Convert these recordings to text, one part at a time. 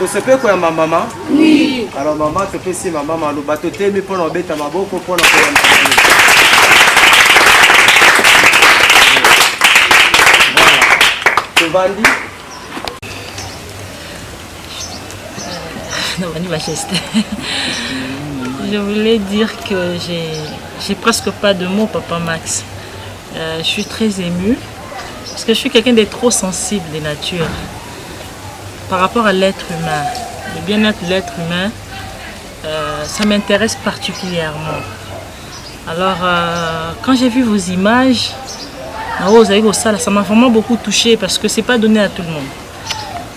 se peut quoi ma maman? Oui. Alors maman, tu peux si ma maman le bateau mais pour l'embêter ma beaucoup pour la tu vas dire? Non, Majesté. Je voulais dire que j'ai presque pas de mots, Papa Max. Je suis très émue parce que je suis quelqu'un de trop sensible de nature par rapport à l'être humain. Le bien-être de l'être humain, ça m'intéresse particulièrement. Alors, quand j'ai vu vos images, ça m'a vraiment beaucoup touchée parce que c'est pas donné à tout le monde.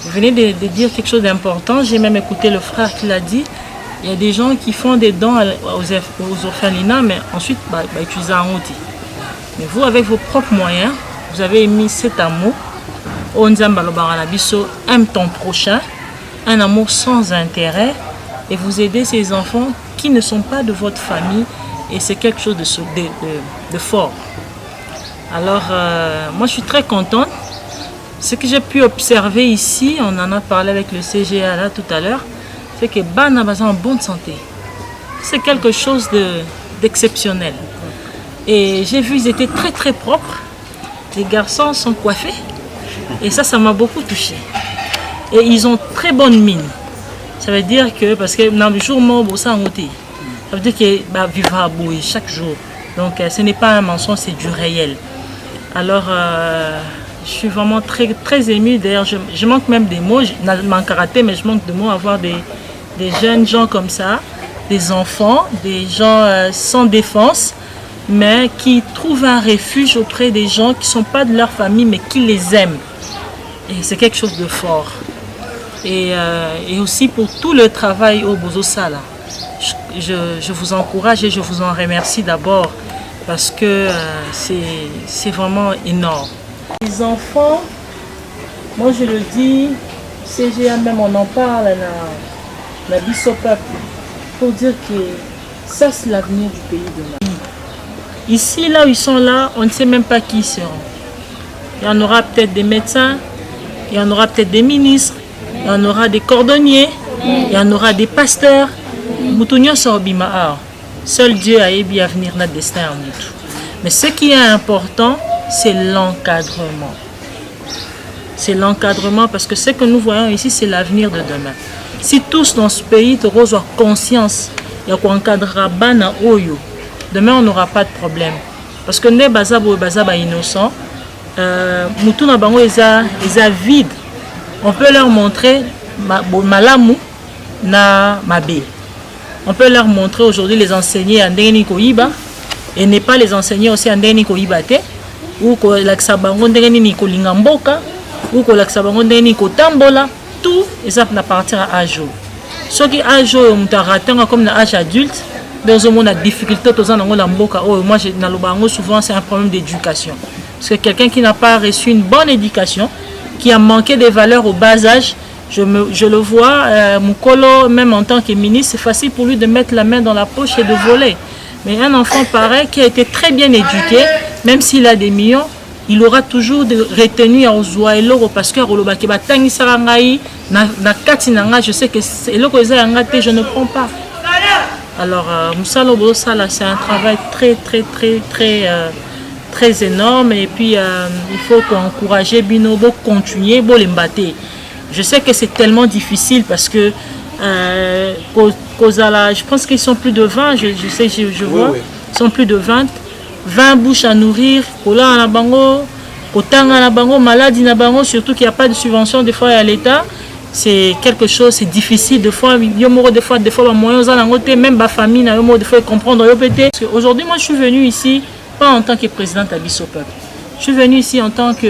Vous venez de dire quelque chose d'important, j'ai même écouté le frère qui l'a dit. Il y a des gens qui font des dons aux orphelinats, mais ensuite, utiliser un outil. Mais vous, avec vos propres moyens, vous avez émis cet amour. Aime ton prochain, un amour sans intérêt, et vous aidez ces enfants qui ne sont pas de votre famille, et c'est quelque chose de fort. Alors, moi, je suis très contente. Ce que j'ai pu observer ici, on en a parlé avec le CGA là tout à l'heure, c'est que Bana est en bonne santé. C'est quelque chose d'exceptionnel. Et j'ai vu, ils étaient très très propres. Les garçons sont coiffés. Et ça m'a beaucoup touché. Et ils ont très bonne mine. Ça veut dire que, parce que dans le jour mort, ça veut dire qu'ils vivent à bouillir chaque jour. Donc ce n'est pas un mensonge, c'est du réel. Alors, je suis vraiment très, très émue. D'ailleurs, je manque même des mots. Je manque karaté, mais je manque de mots à voir des jeunes gens comme ça, des enfants, des gens sans défense, mais qui trouvent un refuge auprès des gens qui ne sont pas de leur famille, mais qui les aiment. Et c'est quelque chose de fort. Et aussi pour tout le travail au Bozosala. Je vous encourage et je vous en remercie d'abord parce que c'est vraiment énorme. Les enfants, moi je le dis, CGA même on en parle la Bisso Peuple pour dire que ça c'est l'avenir du pays demain. Ici, là où ils sont là, on ne sait même pas qui ils seront. Il y en aura peut-être des médecins, il y en aura peut-être des ministres, il y en aura des cordonniers, il y en aura des pasteurs. Seul Dieu a ébi à venir notre destin en nous. Mais ce qui est important, c'est l'encadrement. C'est l'encadrement parce que ce que nous voyons ici, c'est l'avenir de demain. Si tous dans ce pays ont conscience, il y a qu'on encadrera bana oyo. Demain, on n'aura pas de problème. Parce que les bazabo et bazaba innocents, mutuna bango est vide. On peut leur montrer malamu na mabe. On peut leur montrer aujourd'hui les enseigner en Ndeni Koiba et ne pas les enseigner aussi en Ndeni Koibate ou ko laksa bango Ndeni Kolingamboka ou ko laksa bango Ndeni Kotambola. Tout ça appartient à Ajo. Ce qui Ajo est comme l'âge adulte. Dans un monde à difficulté, moi souvent c'est un problème d'éducation. Parce que quelqu'un qui n'a pas reçu une bonne éducation, qui a manqué des valeurs au bas âge, je le vois, Moukolo, même en tant que ministre, c'est facile pour lui de mettre la main dans la poche et de voler. Mais un enfant pareil qui a été très bien éduqué, même s'il a des millions, il aura toujours retenu à Ozoaelo parce que je sais que je ne prends pas. Alors, Moussalo Bosala, c'est un travail très énorme. Et puis, il faut encourager Binobo, continuer, Bolembaté. Je sais que c'est tellement difficile parce que, je pense qu'ils sont plus de 20, je vois, ils sont plus de 20 bouches à nourrir, Kola na bango, Kotanga na bango, maladie na bango, surtout qu'il n'y a pas de subvention des fois à l'État. C'est quelque chose, c'est difficile. Des fois, même ma famille, des fois, comprendre. Aujourd'hui, moi, je suis venue ici, pas en tant que présidente à Bisso Peuple. Je suis venue ici en tant que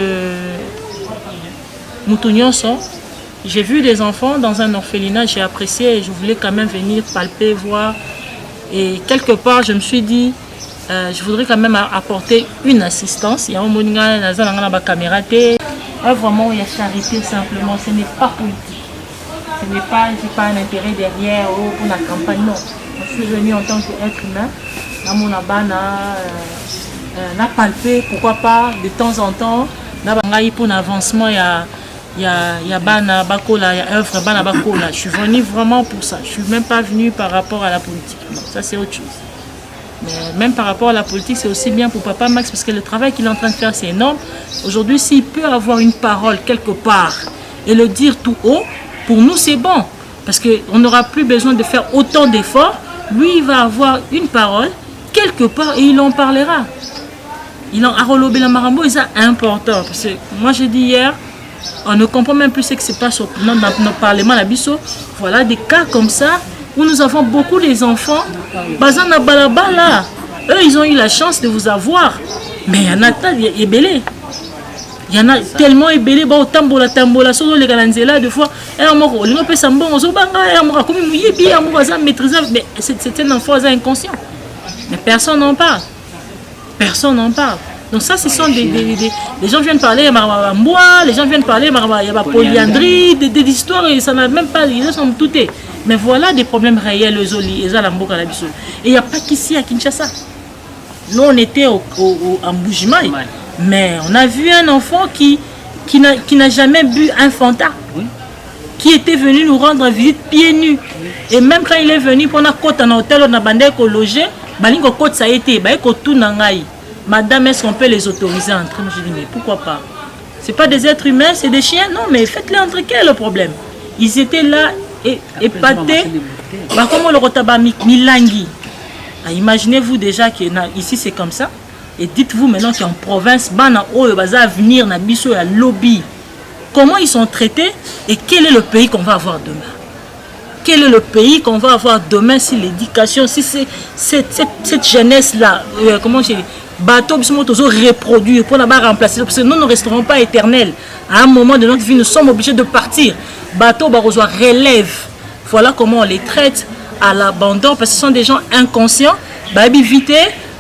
Moutounionson. J'ai vu des enfants dans un orphelinat, j'ai apprécié et je voulais quand même venir palper, voir. Et quelque part, je me suis dit, je voudrais quand même apporter une assistance. Il y a un caméra. Vraiment, il y a charité simplement, ce n'est pas politique. Ce n'est pas, un intérêt derrière pour la campagne, non. Je suis venue en tant qu'être humain, dans mon abana, n'a palpé, pourquoi pas, de temps en temps, pour l'avancement, il y a il y a Bana Bakola, il y a œuvre Bana Bakola. Je suis venue vraiment pour ça. Je ne suis même pas venue par rapport à la politique. Non, ça c'est autre chose. Mais même par rapport à la politique, c'est aussi bien pour Papa Max parce que le travail qu'il est en train de faire, c'est énorme. Aujourd'hui, s'il peut avoir une parole quelque part et le dire tout haut, pour nous, c'est bon. Parce qu'on n'aura plus besoin de faire autant d'efforts. Lui, il va avoir une parole quelque part et il en parlera. Il en a relobé la marambo et c'est important. Parce que moi, j'ai dit hier, on ne comprend même plus ce qui se passe dans notre parlement, la Bisso. Voilà des cas comme ça où nous avons beaucoup des enfants. Bazana Balabala, eux, ils ont eu la chance de vous avoir. Mais il y en a tant, il y a belé. Il y en a tellement ébélé, bah, tambola, solo les galanzela, des fois, mais c'est un enfant inconscient. Mais personne n'en parle. Personne n'en parle. Donc ça, ce sont les gens viennent parler, les gens viennent parler, il y a polyandrie, des histoires, et ça n'a même pas, ils sont toutés. Mais voilà des problèmes réels, et il n'y a pas qu'ici à Kinshasa. Nous, on était en Mbuji-Mayi, mais on a vu un enfant qui n'a jamais bu un Fanta, qui était venu nous rendre visite pieds nus. Et même quand il est venu pour notre côte en hôtel, on a bandé loger, balingo côte ça a été, tout nangai. Madame, est-ce qu'on peut les autoriser à entrer? Moi, je dis, mais pourquoi pas? Ce n'est pas des êtres humains, c'est des chiens. Non, mais faites-les entrer. Quel est le problème? Ils étaient là, épatés. Comment le rotaba milangi? Imaginez-vous déjà qu'ici, c'est comme ça. Et dites-vous maintenant qu'en province, il va venir dans le lobby. Comment ils sont traités et quel est le pays qu'on va avoir demain? Quel est le pays qu'on va avoir demain si l'éducation, si cette jeunesse-là, comment je dis, bateau, reproduire pour la remplacer, parce que nous ne resterons pas éternels. À un moment de notre vie, nous sommes obligés de partir. Bateau, relève. Voilà comment on les traite à l'abandon, parce que ce sont des gens inconscients. Vite,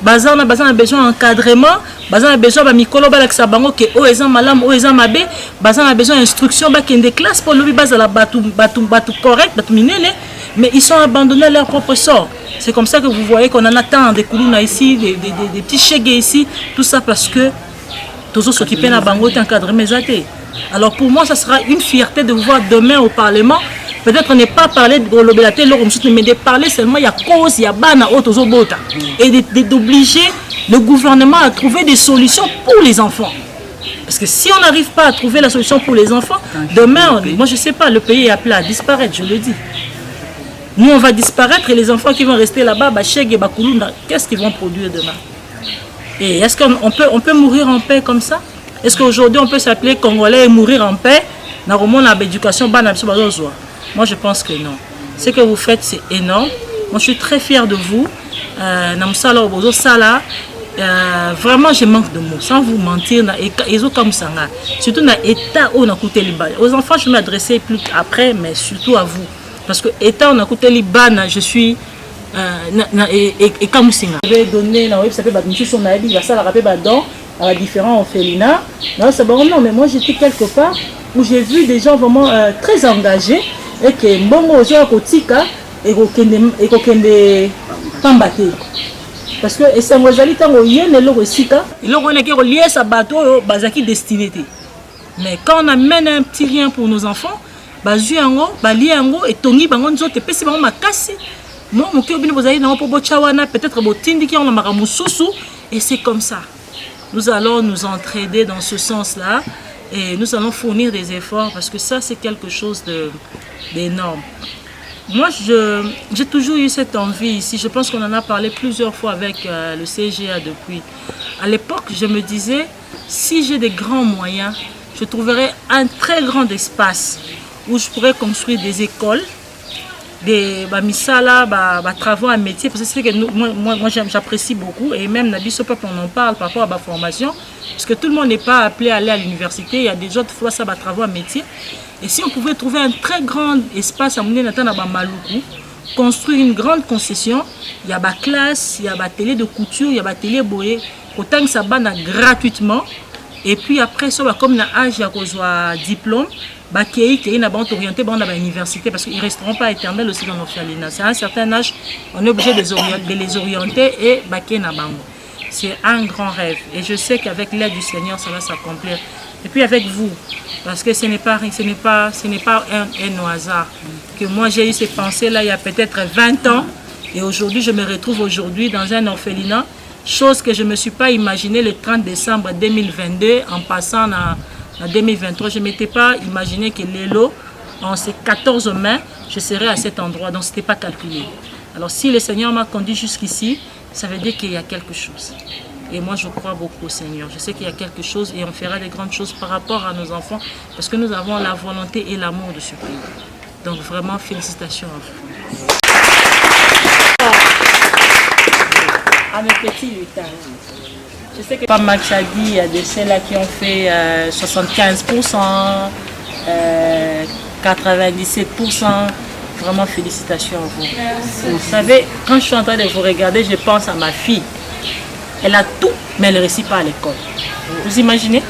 on a besoin d'encadrement, on a besoin de mikolo balakisa bango ke o eza malam o eza mabe, on a besoin d'instruction des classes pour le base à la batu correct, batu minene, mais ils sont abandonnés à leur propre sort. C'est comme ça que vous voyez qu'on en attend des koulouna ici, des petits chégués ici, tout ça parce que tous s'occuper de la bango encadré mes athées. Alors pour moi, ça sera une fierté de vous voir demain au Parlement. Peut-être ne pas parler de l'obélaté, mais de parler seulement, il y a cause, il y a bana, et d'obliger le gouvernement à trouver des solutions pour les enfants. Parce que si on n'arrive pas à trouver la solution pour les enfants, demain, moi je ne sais pas, le pays est appelé à disparaître, je le dis. Nous on va disparaître et les enfants qui vont rester là-bas, qu'est-ce qu'ils vont produire demain? Et est-ce qu'on peut mourir en paix comme ça? Est-ce qu'aujourd'hui on peut s'appeler Congolais et mourir en paix? Moi, je pense que non. Ce que vous faites, c'est énorme. Moi, je suis très fière de vous. Vraiment, je manque de mots. Sans vous mentir, surtout dans l'état où on a coûté les balles. Aux enfants, je vais m'adresser plus après, mais surtout à vous. Parce que l'état où on a coûté les balles, je suis... Et comme je vais donner, ça peut être différents orphelinats. Non, mais moi, j'étais quelque part où j'ai vu des gens vraiment très engagés. Et que mbongo ozoya kotika ekokende pambate parce que esango ezali ntango yene eloko esika eloko wana eke koliesa bato oyo bazalaki destiné te. Mais quand on amène un petit rien pour nos enfants, bazwi yango balie yango etongi bango nzoto epesi bango makasi mo moke obino bozali nango mpo botya wana peut-être botindiki yango na makambo mosusu. Et c'est comme ça nous allons nous entraider dans ce sens-là. Et nous allons fournir des efforts parce que ça, c'est quelque chose d'énorme. Moi, j'ai toujours eu cette envie ici. Je pense qu'on en a parlé plusieurs fois avec le CGA depuis. À l'époque, je me disais, si j'ai des grands moyens, je trouverai un très grand espace où je pourrais construire des écoles, des misala, travaux à métier, parce que c'est que moi j'apprécie beaucoup, et même Nabiso Peuple on en parle par rapport à ma formation, parce que tout le monde n'est pas appelé à aller à l'université, il y a des autres fois ça travaux à métier. Et si on pouvait trouver un très grand espace à Mouni Natana Maloukou, construire une grande concession, il y a des classes, il y a des télé de couture, il y a des télé boyé, autant que ça bana gratuitement, et puis après ça, comme na âge il y a diplôme, qui est orienté dans l'université parce qu'ils ne resteront pas éternels aussi dans l'orphelinat. C'est à un certain âge, on est obligé de les orienter et c'est un grand rêve. Et je sais qu'avec l'aide du Seigneur, ça va s'accomplir. Et puis avec vous, parce que ce n'est pas un hasard que moi j'ai eu ces pensées-là il y a peut-être 20 ans et aujourd'hui je me retrouve aujourd'hui dans un orphelinat, chose que je ne me suis pas imaginé le 30 décembre 2022 en passant en 2023. Je ne m'étais pas imaginé que Lelo, en ces 14 mai, je serais à cet endroit, donc ce n'était pas calculé. Alors si le Seigneur m'a conduit jusqu'ici, ça veut dire qu'il y a quelque chose. Et moi, je crois beaucoup au Seigneur. Je sais qu'il y a quelque chose et on fera des grandes choses par rapport à nos enfants parce que nous avons la volonté et l'amour de ce pays. Donc vraiment, félicitations à vous. À mes petits lutins. Je sais que pas Max a dit, il y a de ceux-là qui ont fait 75%, 97%. Vraiment, félicitations à vous. Vous savez, quand je suis en train de vous regarder, je pense à ma fille. Elle a tout, mais elle ne réussit pas à l'école. Vous imaginez?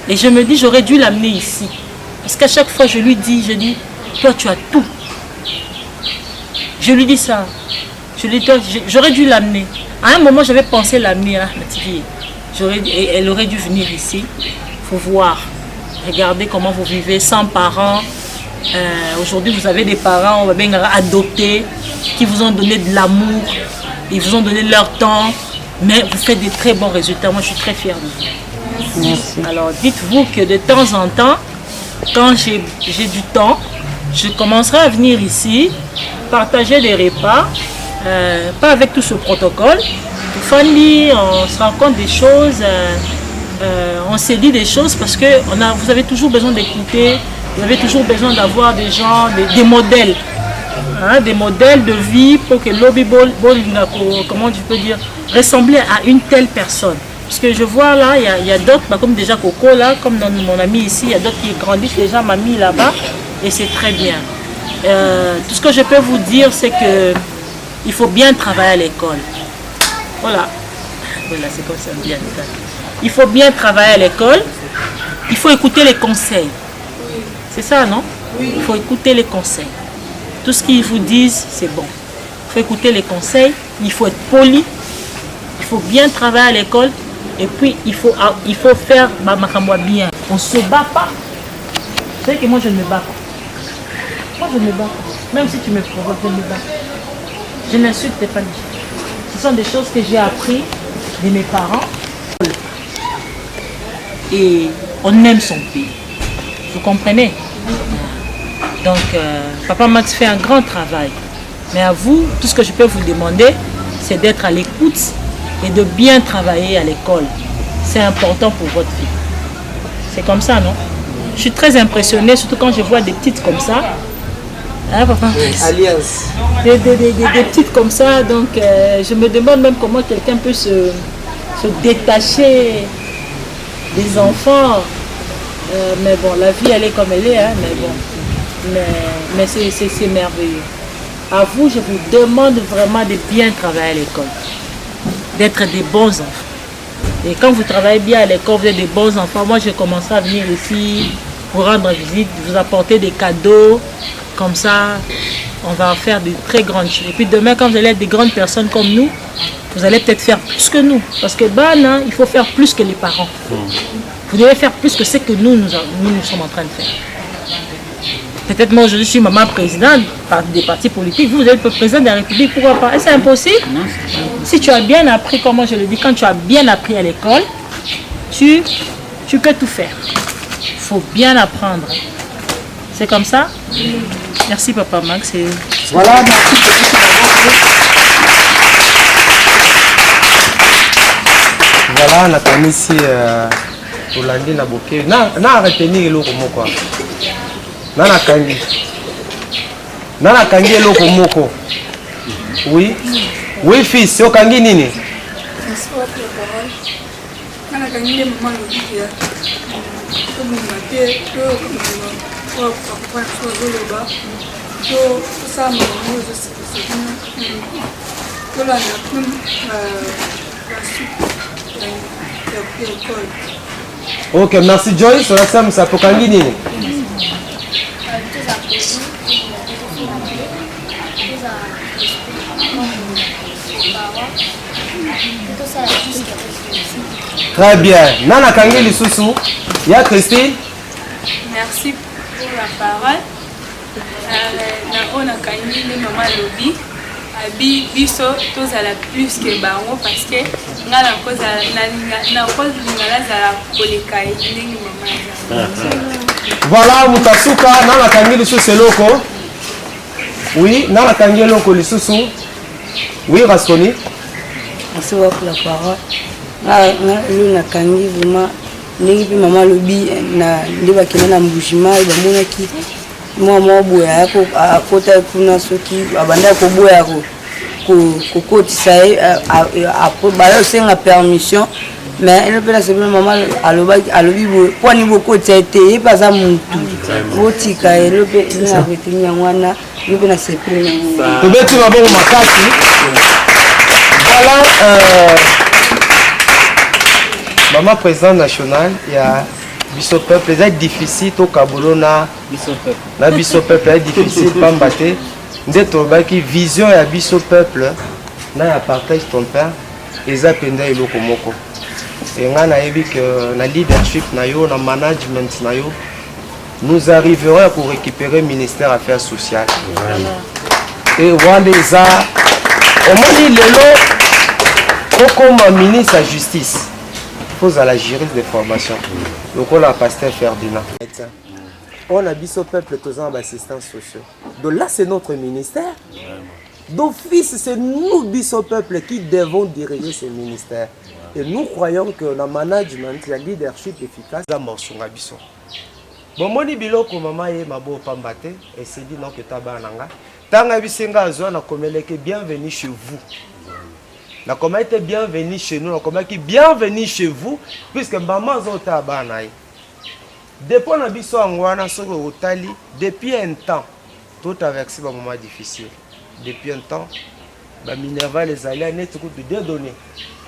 Et je me dis, j'aurais dû l'amener ici. Parce qu'à chaque fois, je lui dis, toi, tu as tout. Je lui dis ça. Je lui dis, j'aurais dû l'amener. À un moment, j'avais pensé l'amener, hein, ma petite fille. Elle aurait dû venir ici. Il faut voir. Regardez comment vous vivez sans parents. Aujourd'hui, vous avez des parents, on va bien adoptés, qui vous ont donné de l'amour. Ils vous ont donné leur temps. Mais vous faites des très bons résultats. Moi, je suis très fière de vous. Merci. Alors, dites-vous que de temps en temps, quand j'ai du temps, je commencerai à venir ici, partager des repas, pas avec tout ce protocole. Famille, on se rend compte des choses, on se dit des choses parce que vous avez toujours besoin d'écouter, vous avez toujours besoin d'avoir des gens, des modèles. Hein, des modèles de vie pour que lobby ball, comment tu peux dire, ressembler à une telle personne. Parce que je vois là, il y a d'autres, comme déjà Coco là, comme mon ami ici, il y a d'autres qui grandissent déjà, mamie là-bas, et c'est très bien. Tout ce que je peux vous dire, c'est que il faut bien travailler à l'école. Voilà. Voilà, c'est comme ça bien. Il faut bien travailler à l'école. Il faut écouter les conseils. C'est ça, non? Il faut écouter les conseils. Tout ce qu'ils vous disent, c'est bon. Il faut écouter les conseils, il faut être poli, il faut bien travailler à l'école et puis il faut faire bien. On ne se bat pas. Vous savez que moi je ne me bats pas. Moi je ne me bats pas. Même si tu me provoques, je ne me bats pas. Je n'insulte pas les gens. Ce sont des choses que j'ai appris de mes parents. Et on aime son pays. Vous comprenez? Donc, Papa Max fait un grand travail. Mais à vous, tout ce que je peux vous demander, c'est d'être à l'écoute et de bien travailler à l'école. C'est important pour votre vie. C'est comme ça, non? Je suis très impressionnée, surtout quand je vois des petites comme ça. Hein, Papa Max? Alliance. Des petites comme ça. Donc, je me demande même comment quelqu'un peut se détacher des enfants. Mais bon, la vie, elle est comme elle est. Hein, mais bon. Mais c'est merveilleux. À vous, je vous demande vraiment de bien travailler à l'école, d'être des bons enfants. Et quand vous travaillez bien à l'école, vous êtes des bons enfants. Moi, je commencerai à venir ici pour rendre visite, vous apporter des cadeaux. Comme ça, on va faire de très grandes choses. Et puis demain, quand vous allez être des grandes personnes comme nous, vous allez peut-être faire plus que nous. Parce que il faut faire plus que les parents. Vous devez faire plus que ce que nous sommes en train de faire. Peut-être moi aujourd'hui je suis maman présidente des partis politiques, vous êtes le président de la République, pourquoi pas? C'est impossible. Si tu as bien appris, comme moi je le dis, quand tu as bien appris à l'école, tu peux tout faire. Il faut bien apprendre. C'est comme ça? Merci Papa Max. Voilà, merci. Voilà, on a connu ici Rolandi Naboké. Na retenir l'eau comme quoi. Nana kangi eloko moko. Oui. Oui fils, okangi nini? Nana kangi le maman le dit ya. Comme on a fait Ok, merci Joyce, on a ça, ça peut kangi nini? Très bien. Nana Kangeli Soussou. Ya Christine. Merci pour la parole. On a gagné les mamans lobby. Abi biso tozala plus que bango parce que nga na cause na cause ngala zala koleka ndenge mama. Voilà Mutasuka Nana Kangeli Soussou loko. Oui, Nana Kangeli loko lisusu. Oui, Rasconi. Merci pour la parole. Na kangi vraiment ndenge pe mama lobi na ndeba kena na mbujima ba monaki mwa boya yako akota kuna soki abanda ko boya ko kotisa bala senga permission mais elle peut la semaine maman alobi pour niveau kotisa te pas ça mutu botika elle peut na retenir ngwana yo pe na sepele to beti mabongo makasi. Voilà maman président national, il y a biso peuple, c'est difficile au Kabolo na biso peuple, c'est difficile pas mbaté. Ndeto baki vision ya biso peuple na ya partage ton père eza penda eloko moko. Et nga na yebi que na leadership na yo na management na yo nous arriverons pour récupérer le ministère Affaires sociales. Et voilà ça au moins lelo comme ministre à justice. À la juriste de formation. Donc on a pasteur Ferdinand. On a biso peuple tous en assistance sociale. Donc là c'est notre ministère. D'office c'est nous biso peuple qui devons diriger ce ministère. Et nous croyons que le management, le leadership efficace, ça morceau à biso. Bon moni biloko mama ye mabo pambate et c'est dit non que tabananga. Tanga bisenga azwa na komeleke bienvenue chez vous. La comment était bienvenue chez nous, la comment qui bienvenue chez vous, puisque maman zota banaï. Depuis on a biso angwana soko otali, depuis un temps, tout a versé un moment difficile. Depuis un temps, ba Minerva les alliés net tout de donner.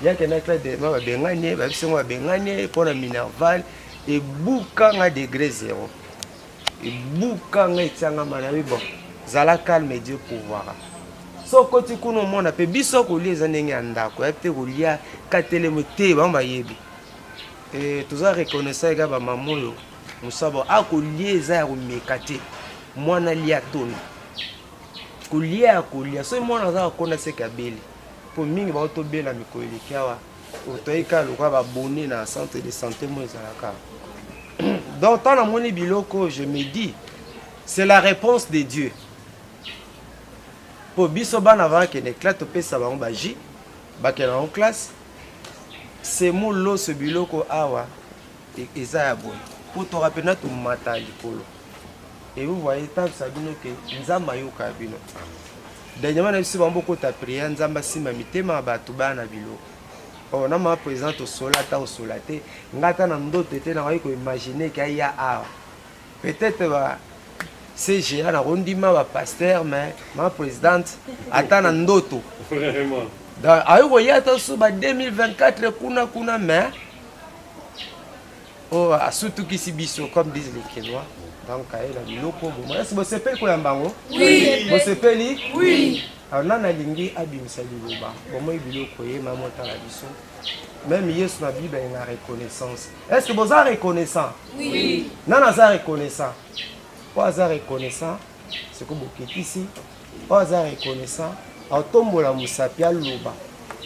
Il y a quelqu'un qui de ma bengane, ba biso ma bengane pour la Minerva et bukanga degré 0. Et bukanga etanga manabi bon. Zala calme Dieu pouvoir. So koti kuno mona pe biso kolia ndenge ya ndako ete kolia katelemo te bamba yebi toza reconnaissant ega ba mamoyo musabo akolia eza ya komeka te mwana lia toni kolia so mwana za konda se kabeli po mingi ba to bela mikoeli kawa otoika lokwa ba boni na centre de santé mo ezalaka. Donc tant na moni biloko je me dis c'est la réponse de Dieu. Pour biso bana avant que l'éclat to pesa ba baji ba que en classe c'est mon lot ce biloko awa et ça ya bon pour te rappeler tout matali polo et vous voyez tant ça bino que nzamba yo ka bino dernièrement na biso bamboko ta prière nzamba sima mitema ba to bana biloko on a ma présente au solata au solaté ngata na ndoto te na ko imaginer qu'il y a awa peut-être ba c'est géant na rondima ba pasteur mais ma présidente atana ndoto vraiment dans ayo yata so ba 2024 kuna mais oh surtout qui si biso comme disent les Kinois donc ayo la biloko bon est-ce que vous sepeli ko yambango oui vous sepeli oui alors nana lingi abimisa liloba bon moi biloko ye mama ta la biso même Yesu na Bible il a reconnaissance. Est-ce que vous êtes reconnaissant? Oui. Nana za reconnaissant. Pas reconnaissant, c'est que vous êtes ici. Pas reconnaissant, au tombo la musapia loba.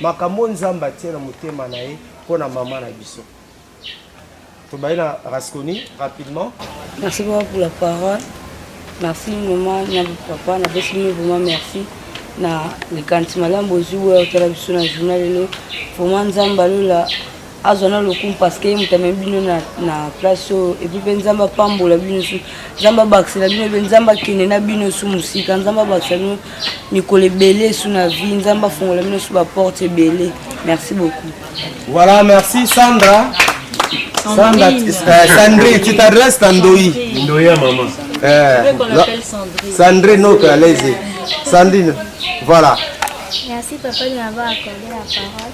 Makambo nzamba tie na mutema na ye pour na maman na biso. Tobaina Rasconi rapidement. Merci beaucoup pour la parole. Merci maman, papa, na besi vraiment merci. Na le kanti malambo zuwa otala biso na journal lelo. Vraiment nzamba lola azona lokum parce que mutame bino na place et puis nzamba pambola bino su nzamba baxela bino nzamba kine na bino su musika nzamba baxela bino nikole belé su na vie nzamba fongola bino su ba porte belé. Merci beaucoup. Voilà, merci Sandra. Sandrine, tu t'adresses à Ndoyi. Ndoyi à maman. On l'appelle Sandrine. Sandrine, non, allez-y. Sandrine, voilà. Merci papa de m'avoir accordé la parole.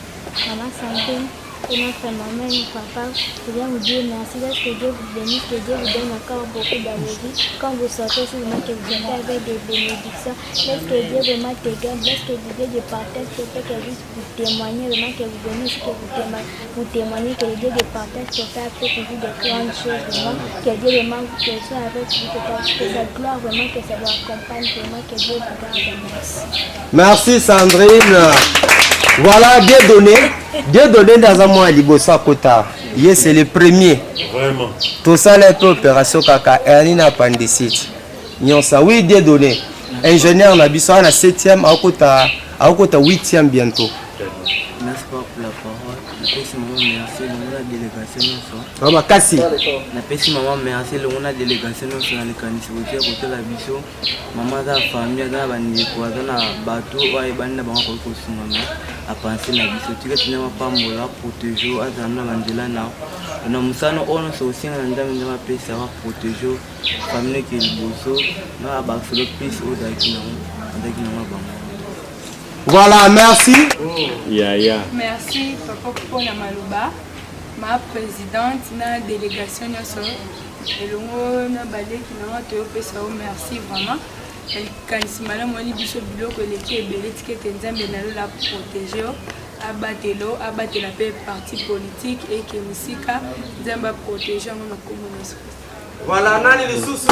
Maman Sandrine, et notre maman et papa, je viens vous dire merci. Laisse que Dieu vous bénisse, que Dieu vous donne encore beaucoup d'allégie. Quand vous sortez, c'est vraiment que vous sortez avec des bénédictions. Laisse que Dieu vraiment te garde, laisse que Dieu te partage, que vous témoignez, vraiment que vous venez ici, que vous témoignez, que Dieu te partage pour faire pour vous de grandes choses, vraiment. Que Dieu vraiment que soit avec vous, que sa gloire vraiment, que ça vous accompagne, vraiment, que Dieu vous garde. Merci Sandrine. Voilà, Dieu donné dans un mois à Libosa Kota. Yes, c'est le premier. Vraiment. Tout ça, les opération Kaka, et n'a pas décidé. Oui, Dieu donné. Ingénieur, on a vu ça, on a 7e, à Kota 8e bientôt. Merci pour la parole. Napesi maman merci la délégation non Maman Kassi. Napesi maman merci la délégation non sur la kanisa côté côté la biso. Maman za famille za bandi kwa na bato wa ibanda ba ko ko sungana a penser na biso tika tina mapambola protéger azamna mandela na musano ono so singa ndami ndama pesa wa protéger famille qui liboso na ba solo plus au dakina mabanga. Voilà, merci. Merci papa pour la maluba, ma présidente, na délégation nyonso. Elongo na balé qui na to pesa o merci vraiment. El kanismala moni biso biloko leki ebele tikete nzambe na la protéger abatelo abatela pe parti politique et que musika nzamba protéger na communauté. Voilà, nani les sous.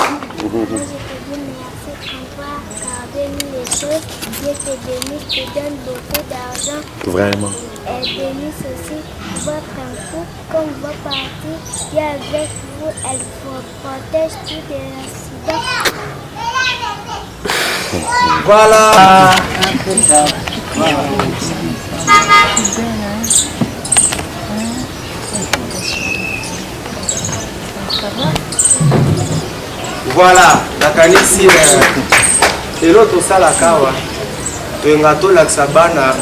Bénis les choses, Dieu te bénisse, te donne beaucoup d'argent. Vraiment. Et bénisse aussi votre enfant, comme va partir, Dieu avec vous, elle vous protège tous les incidents. Voilà. Voilà, la canisse. Et l'autre ça la kawa, tu ngato la sabana,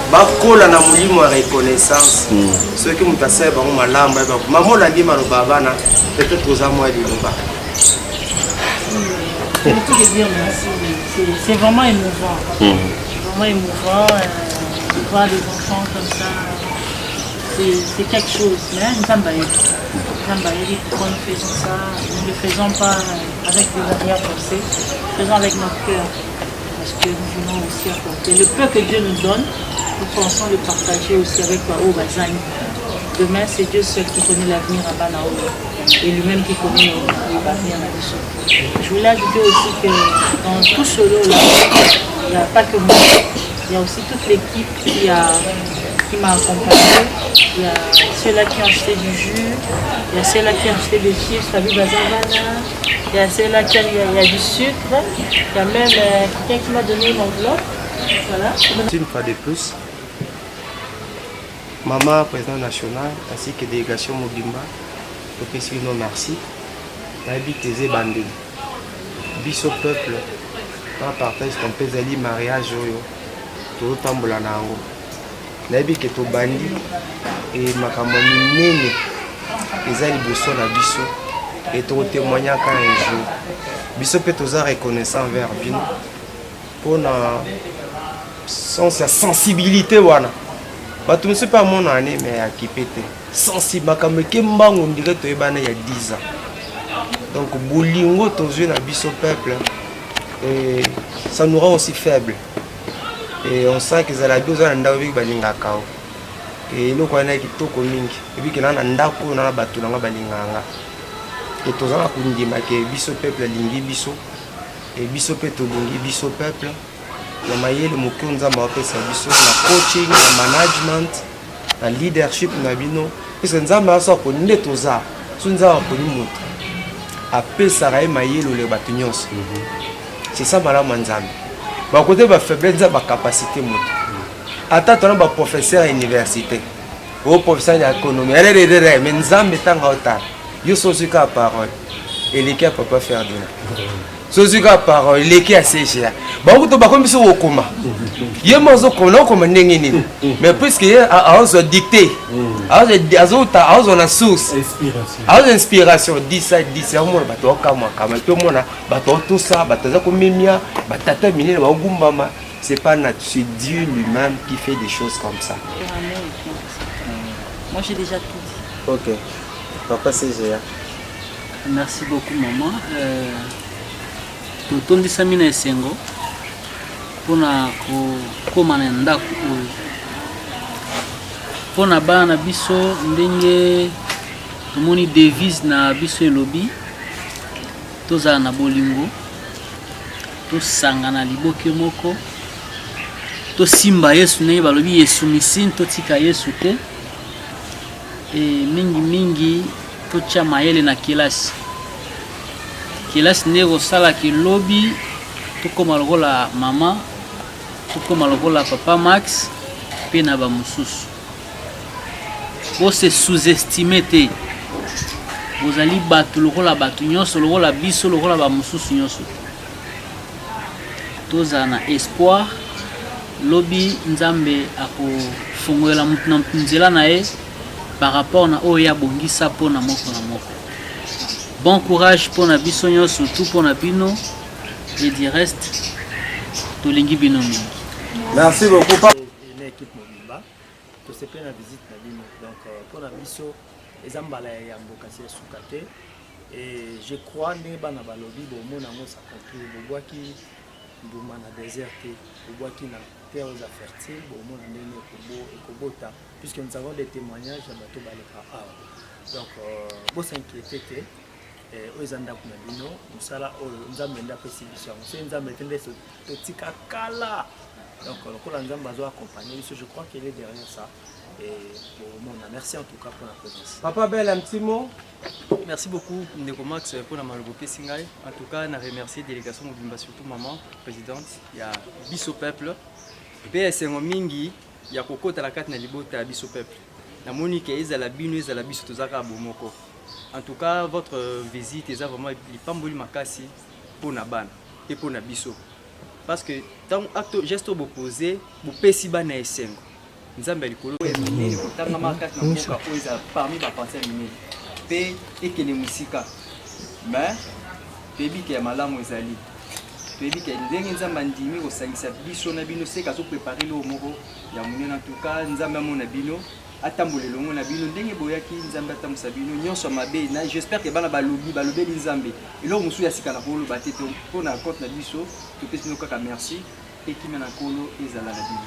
bakola na mulimo wa reconnaissance. Ceux qui mutaseba mu malamba, maman la dit maro babana, peut-être aux amours du Lumba. C'est vraiment émouvant. Vraiment émouvant de voir des enfants comme ça. C'est quelque chose. Mais nous sommes pourquoi nous faisons ça? Nous ne le faisons pas avec des arrières forcées, nous faisons avec notre cœur. Parce que nous voulons aussi apporter. Le peu que Dieu nous donne, nous pensons le partager aussi avec Wao Bazani. Demain, c'est Dieu seul qui connaît l'avenir à Banao. Et lui-même qui connaît l'avenir à Bissau. Je voulais ajouter aussi que dans tout ce lot-là, il n'y a pas que moi. Il y a aussi toute l'équipe qui m'a accompagné. Il y a ceux-là qui ont acheté du jus, il y a ceux-là qui ont acheté des chips, il y a ceux-là qui il y a du sucre, il y a même quelqu'un qui m'a donné une enveloppe. Voilà. Une fois de plus, maman, président national, ainsi que délégation Mobimba, je peux dire non merci. J'habite Bandé. Biso peuple, on partage ton pézali mariage, tout tambola nango. Nabi que to bandi et makambo minene ezali boso na biso et to témoigner quand un jour biso peut toza reconnaissant envers bino pour na sans sa sensibilité wana bato ne pas mon année mais akipete sensible makambo ke mbango ndire to ebana ya 10 ans donc bolingo tozwe na biso peuple et ça nous rend aussi faible. Et on sent que la chose est dans le balingakao. Et nous connaissons qui tout coming. Et puis que nous ndako na batu na balinganga. Et tous en kundi make biso peuple lingi biso. Et biso peuple lingi biso peuple. La mayele mukunza mapesa biso na coaching, na management, na leadership na bino. Parce que nzamba so ko ndetoza. Sunza ko ni mutu. Apesa rai mayele le batu nyonso. C'est ça malamu nzambe. Bah côté ba faiblesse ba capacité moto. Ata tona ba professeur à université. Au professeur d'économie. Elle est mais nzambe tanga ota. Yo sozuka parole. Et les cas peut pas faire de là. Sozuka parole, les cas c'est ba ko to ba comme so okoma. Ye mozo kono comme ndenge nini. Mais puisque a on dicté. A on a source. Inspiration 10 on ba to kama to mona ba to ça ba to ko mimia ba tata minene ba gumbama. C'est pas naturel, c'est Dieu lui-même qui fait des choses comme ça. Moi, j'ai déjà tout dit. Ok. Papa CGA. Merci beaucoup, maman. Totondisami na esengo mpona kokóma na ndako oyo mpona bana na biso ndenge tomoni devise na biso elobi tozala na bolingo tosanga na liboke moko tosimba Yesu ndenge balobi Yesu misini totika Yesu te mingi totia mayele na kelasi ndenge kosalaka elobi tokóma lokola mama tokóma lokola papa Max mpe na bamosusu bose sous-estime te bozali bato lokola bato nyonso lokola biso lokola bamosusu nyonso tozala na espoir lobi nzambe akofongolela motu na nzela na ye par rapport na oyo abongisa mpona moko na moko. Bon courage pour na biso nyonso surtout pour na bino et du reste tolingi bino mingi. Merci beaucoup. Une équipe mobile to se na visite na bino donc pour na biso ezambala ya mbokasi sukate et je crois ne bana balobi bo mona ngo ça conclut bobwaki nduma na désert bobwaki na terre aux fertiles bo mona ndenge ekobota puisque nous avons des témoignages à bato baleka donc bo s'inquiéter oyezanda kuna bino musala oyo nzambe nda pesi biso yango nzambe tende totika kala donc lokola nzambe azo accompagner biso je crois qu'il est derrière ça et bon merci en tout cas pour la présence. Papa Belle, un petit mot. Merci beaucoup Ndeko Max pour la malobopé singai. En tout cas, on a remercié la délégation Mobimba, surtout maman, présidente, il y a Biso Peuple. PS Mingi, il y a Coco Talakat Nalibota à Biso Peuple. La Monique est à la binu, est à la Biso Tozaka Bomoko. En tout cas, votre visite est vraiment Pamboli Makasi pour Naban et pour Nabiso. Parce que tant acte geste opposé, vous pesi bana esengo. Nzambe likolo eminene kotanga makasi na mboka oyo parmi bapense minene pe ekele musika mais pebike ya malamu ezali pebike ndenge nzambe andimi kosangisa biso na bino seka zo préparer lo moko ya munene en tout cas nzambe amona bino atambola elongo na bino ndenge boyaki nzambe atambusa bino nyonso mabe na j'espère que bana balobeli nzambe eloko mosusu ya sika na koloba te mpona compte na biso topesi bino kaka merci ekime na kolo ezala na bino.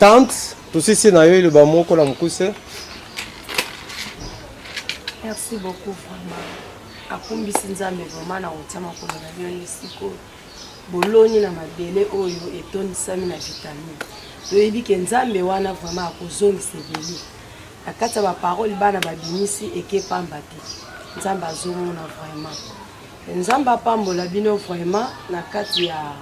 Tante, tout ceci na yo le bamoko la mukuse. Merci beaucoup vraiment. Akumbisi nzambe vraiment na otama ko na bino siko. Boloni na mabele oyo etondisami na vitamine. Toyebi ke nzambe wana vraiment akozongisa ebele. Akata ba parole bana babimisi eke pamba te. Nzambe azomona vraiment. Nzambe apambola bino vraiment na kati ya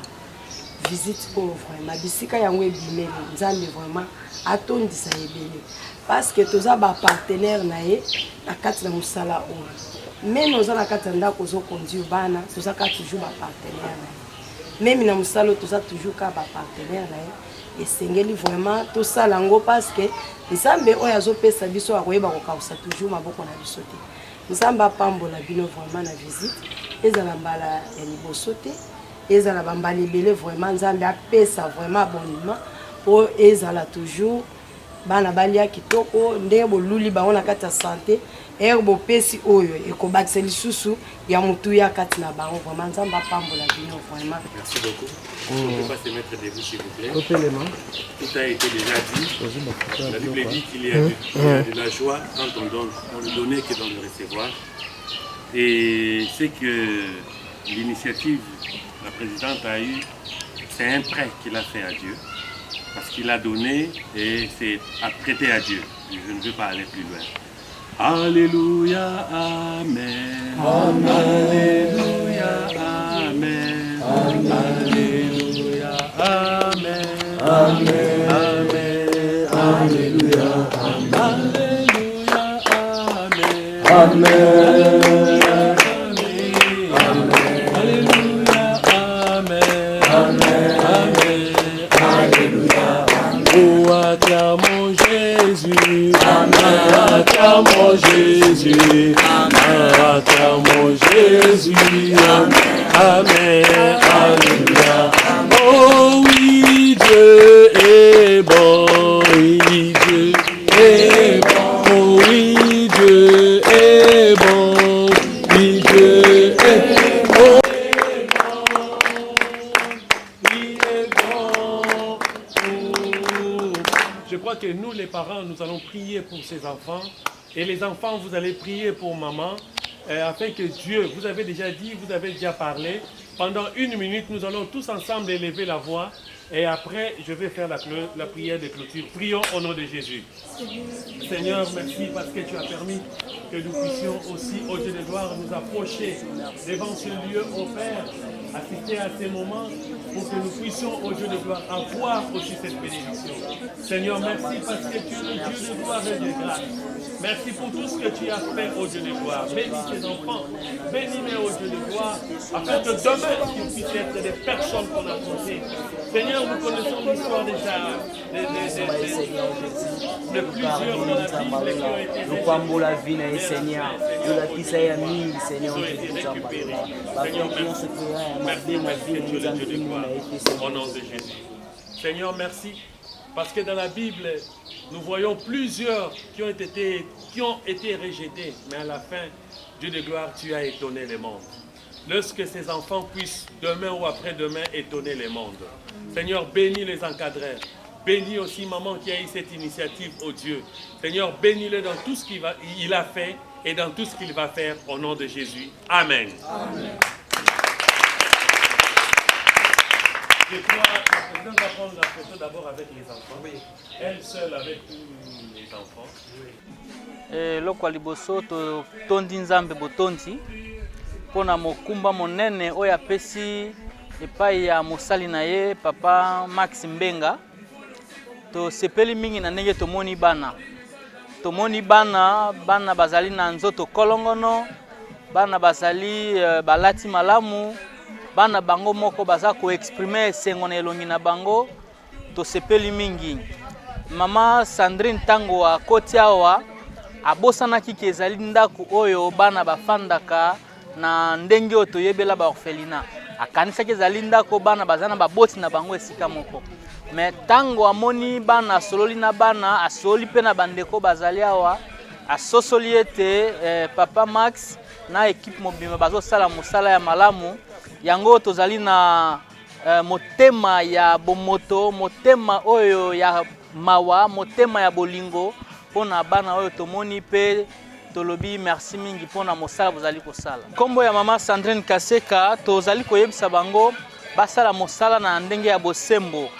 visite pour vraiment bisika yango ebimeli nzambe vraiment atondisa ebele parce que toza ba partenaire na ye na kati na musala oyo même oza na kati ndako zo conduire bana toza ka toujours ba partenaire na ye même na musala toza toujours ka ba partenaire na ye esengeli vraiment tosala ngo parce que nzambe oyo azopesa biso akoyeba kokausa toujours maboko na biso te nzambe apambola bino vraiment na visite ezala mbala ya liboso te ezala bambali belé vraiment nzambe apesa vraiment abonnement pour ezala toujours bana balia kitoko ndenge boluli bango na kati ya santé bo pesi oyo ekobakisa lisusu ya mutu ya kati na bango vraiment nzambe apambola bino vraiment. Merci beaucoup. On ne peut pas se mettre debout s'il vous plaît. Tout a été déjà dit. La Bible dit qu'il y a de la joie quand on donne, dans le donner que dans le recevoir. Et c'est que l'initiative la présidente a eu, c'est un prêt qu'il a fait à Dieu, parce qu'il a donné et c'est à prêter à Dieu. Je ne veux pas aller plus loin. Alléluia, Amen. Alléluia, Amen. Alléluia, Amen. Amen. Amen. Alléluia, Amen. Alléluia, Amen. Acclamons Jésus, acclamons Jésus, acclamons Jésus, Amen, Alléluia. Oh oui, Dieu est bon, oui, Dieu est bon, crois que nous, les parents, nous allons prier pour ces enfants. Et les enfants, vous allez prier pour maman. Afin que Dieu, vous avez déjà dit, vous avez déjà parlé. Pendant 1 minute, nous allons tous ensemble élever la voix. Et après, je vais faire la prière de clôture. Prions au nom de Jésus. Seigneur, merci parce que tu as permis que nous puissions aussi, au Dieu de gloire, nous approcher devant ce lieu, au Père, assister à ces moments pour que nous puissions, au Dieu de gloire, avoir aussi cette bénédiction. Seigneur, merci parce que tu es le Dieu de gloire et de grâce. Merci pour tout ce que tu as fait, au Dieu de gloire. Bénis tes enfants, bénis-les, au Dieu de gloire, afin que demain, qu'ils puissent être des personnes qu'on a comptées. Seigneur, nous connaissons l'histoire déjà de plusieurs dans la Bible qui ont été Lukwambo la vie na Seigneur, de la kisa ya mille Seigneur, au nom de Jésus. Seigneur, merci, parce que dans la Bible, nous voyons plusieurs qui ont été rejetés, mais à la fin, Dieu de gloire, tu as étonné le monde. Lorsque ces enfants puissent demain ou après-demain étonner le monde. Seigneur, bénis les encadreurs. Bénis aussi maman qui a eu cette initiative, oh Dieu. Seigneur, bénis-le dans tout ce qu'il a fait et dans tout ce qu'il va faire au nom de Jésus. Amen. Amen. Je crois que la présidente va prendre la photo d'abord avec les enfants. Oui. Elle seule avec tous les enfants. Oui. Lokwa liboso tondi nzambe botondi pona mokumba monene oyo apesi epai ya mosali na ye papa Max Mbenga. Tosepeli mingi na ndenge tomoni bana. Tomoni bana bazali na nzoto kolongono, bana bazali balati malamu, bana bango moko baza ko exprimer esengo na elongi na bango. Tosepeli mingi. Mama Sandrine tango akoti awa abosanaki ke ezali ndako oyo bana bafandaka na ndenge oyo toyebela ba orphelinat. Akanisaki ezali ndako bana bazana baboti na bango esika moko. Mais tango amoni bana asololi na bana asoli pe na bandeko bazali awa asosoli ete papa Max na équipe mobima bazosala mosala ya malamu yango tozali na motema ya bomoto, motema oyo ya mawa, motema ya bolingo pona bana oyo tomoni pe tolobi merci mingi pona mosala bozali kosala. Kombo ya mama Sandrine Kaseka tozali koyebisa bango basala mosala na ndenge ya bosembo.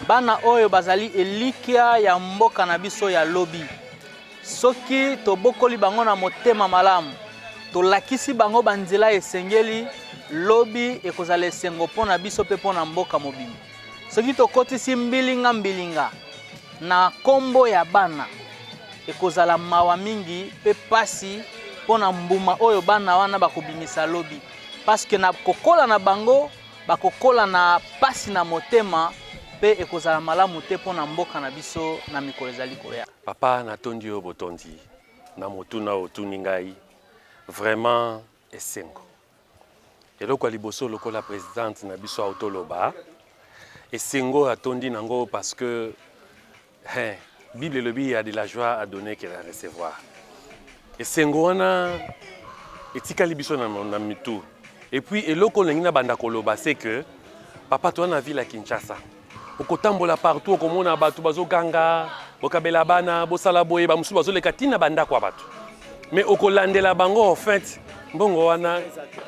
Bana oyo bazali elikia ya mboka na biso ya lobi. Soki tobokoli bango na motema malamu, tolakisi bango banzela esengeli lobi ekozala esengo pona biso pe pona mboka mobimba. Soki tokotisi mbilinga na kombo ya bana ekozala mawa mingi pe pasi pona mbuma oyo bana wana bakobimisa lobi. Parce que na kokola na bango bakokola na pasi na motema pe ekozala malamu te pona mboka na biso na mikolo ezali koya. Papa natondi yo botondi na motuna otuni ngai vraiment esengo. Eloko liboso lokola présidente na biso autoloba esengo atondi nango parce que Bible lobi y a de la joie à donner qu'elle à recevoir. Esengo wana etikali biso na mitu. Et puis eloko lengina banda koloba c'est que papa toi na ville à Kinshasa okotambola partout okomona batu bazokanga bokabela bana bosala boye bamusu bazoleka tina banda kwa batu mais okolandela bango en fait mbongo wana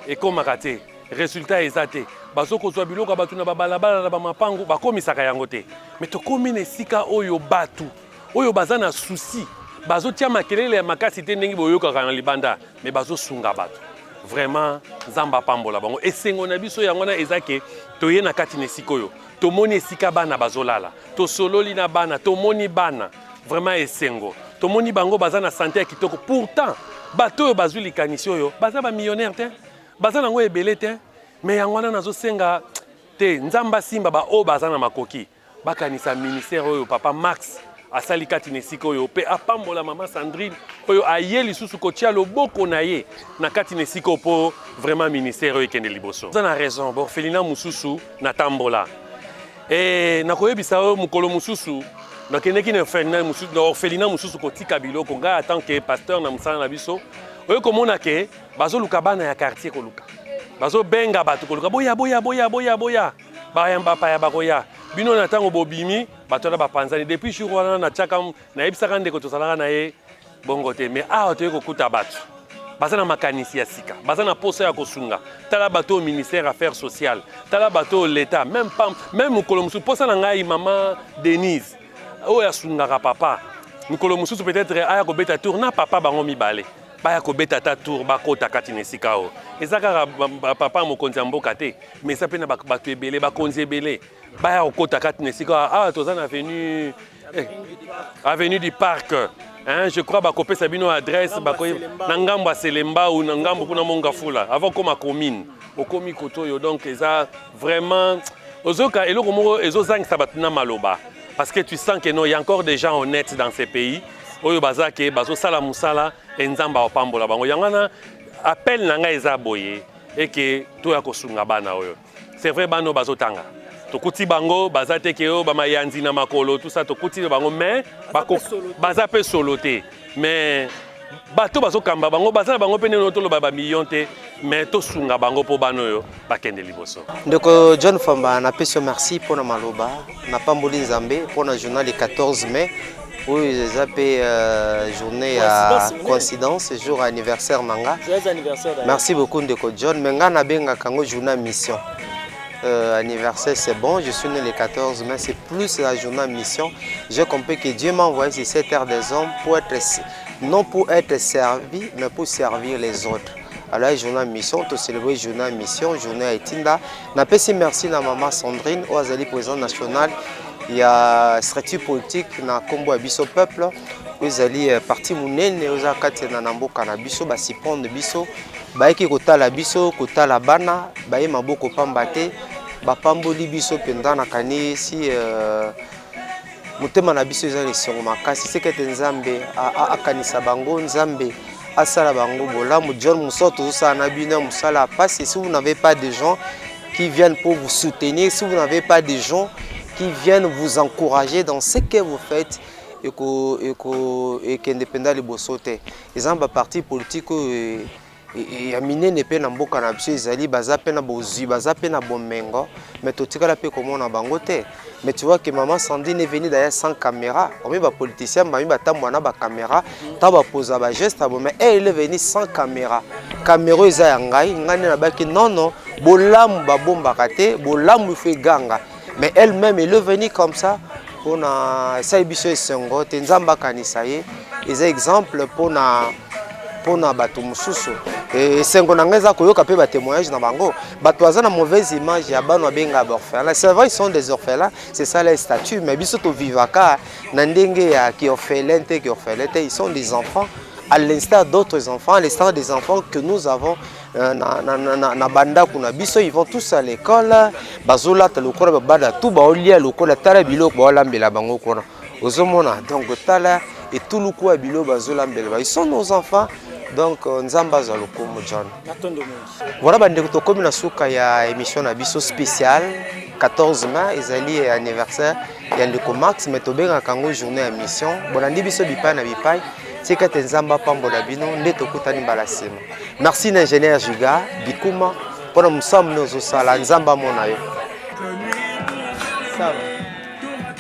ekomaka te résultat eza te bazokozwa biloko batu na babalabala na bamapangu bakomisaka yango te mais tokomi na esika oyo batu oyo baza na souci bazotia makelele ya makasi te ndenge boyokaka na libanda mais bazosunga batu vraiment nzamba pambola bango esengo na biso yango na ezake toye na kati na esika oyo tomoni esika bana bazolala tosololi na bana tomoni bana vraiment esengo tomoni bango baza na santé ya kitoko pourtant bato oyo bazwi likanisi oyo baza ba millionnaire te baza nango ebele te mais yango wana nazosenga te nzamba simba ba oyo baza na makoki bakanisa ministère oyo papa Max asali kati na esika oyo pe apambola mama Sandrine oyo aye lisusu kotia loboko na ye na kati na esika po vraiment ministère oyo ekende liboso. Za na raison orphelinat mususu na tambola et nakoyebisa oyo mukolo mususu nakendeki na orphelinat mususu kotika biloko ngai en tant que pasteur na musala na biso oyo komona ke bazoluka bana ya quartier koluka bazobenga bato koluka boya bayamba pa ya bakoya bino na tango bobimi batola bapanzani depuis jour wana na chaka na ebisaka ndeko tosalaka na ye bongo te mais awa toye kokuta bato baza na makanisi ya sika baza na posa ya kosunga tala bato au ministère affaires sociales tala bato au l'état même mokolo mosusu posa na ngai mama Denise oyo asungaka papa mokolo mosusu peut-être aya kobeta tour na papa bango mibale baya kobeta ta tour bakota kati na esika oyo eza kaka papa mokonzi ya mboka te mais eza mpe na bato ebele bakonzi ebele baya kokota kati na esika awa toza na avenue du parc. Hein, je crois que c'est une adresse Nangamba Selemba ou Nangambo kuna Mongafula avant comme ma commune au komi koto donc ça vraiment ozoka elo komoro ezozang sabatuna maloba parce que tu sens que non il y a encore des gens honnêtes dans ces pays oyo bazake bazo sala musala enzamba opambola bango yangana appel nanga eza boye et que to ya kosunga bana oyo c'est vrai bano bazotanga tokuti bango bazate keo ba mayanzi na makolo tout ça tokuti bango mais baza pe soloté mais bato bazokamba bango baza bango pene no tolo ba million te mais to sunga bango po banoyo bakende liboso ndeko John Famba na peso merci pour na maloba na pamboli nzambe pour na journal le 14 mai oui les appelé journée à coïncidence jour anniversaire manga merci beaucoup ndeko John menga na benga kango journée mission. Anniversaire c'est bon, je suis né le 14 mai, c'est plus la journée mission. J'ai compris que Dieu m'a envoyé sur cette terre des hommes pour être, non pour être servi, mais pour servir les autres. Alors la journée mission, tu célébrer journée mission, journée à Etinda. Napesi merci à maman Sandrine, au Azali président national. Il y a structure politique na Combo Abisso peuple. Vous allez parti mounene, vous avez quatre nanambo canabiso, basi prendre biso. Baiki kota la biso, kota la bana, baye maboko pambate, bapamboli biso pendant kani si mutema na biso ezali songo makasi sekete nzambe akanisa bango nzambe asala bango bolamu John Musoto ça na bina musala passe si vous n'avez pas de gens qui viennent pour vous soutenir, si vous n'avez pas de gens qui viennent vous encourager dans ce que vous faites et que indépendant les bossoté. Les gens parti politique et amine ne pe na mboka na biso ezali baza pe na bozui baza pe na bomengo mais totikala pe comment na bangote mais tu vois que maman Sandine est venue d'ailleurs sans caméra on met ba politicien ba mi batambo na ba caméra ta ba poser ba geste mais elle est venue sans caméra caméra eza ya ngai ngani na baki non bolamu ba bomba kate bolamu fait ganga mais elle-même elle est venue comme ça pour na ça biso esengo te nzamba kanisa ye eza exemple pour na bato mususu et sengo nangeza koyoka pe ba témoignage na bango bato azana mauvaise image ya bana benga orphelins c'est vrai ils sont des orphelins c'est ça les statuts mais biso to vivaka na ndenge ya ki orphelin te ils sont des enfants à l'instar d'autres enfants à l'instar des enfants que nous avons na banda kuna biso ils vont tous à l'école bazola ta lokola bada tout ba olia lokola tala biloko ba lambela bango kuna ozomona donc tala et tout le coup à bilo bazola mbela ils sont nos enfants. Donc nzamba za lokomo John. Voilà bande ko comme na suka ya émission na biso spéciale 14 mai ezali anniversaire ya ndeko Max mais tobenga kango journée ya mission. Bolandi biso bipai na bipai. Tika nzamba pambo na bino nde tokutani mbala sema. Merci l'ingénieur Juga Bikuma pour nous sommes nos sala nzamba mona yo. Ça va.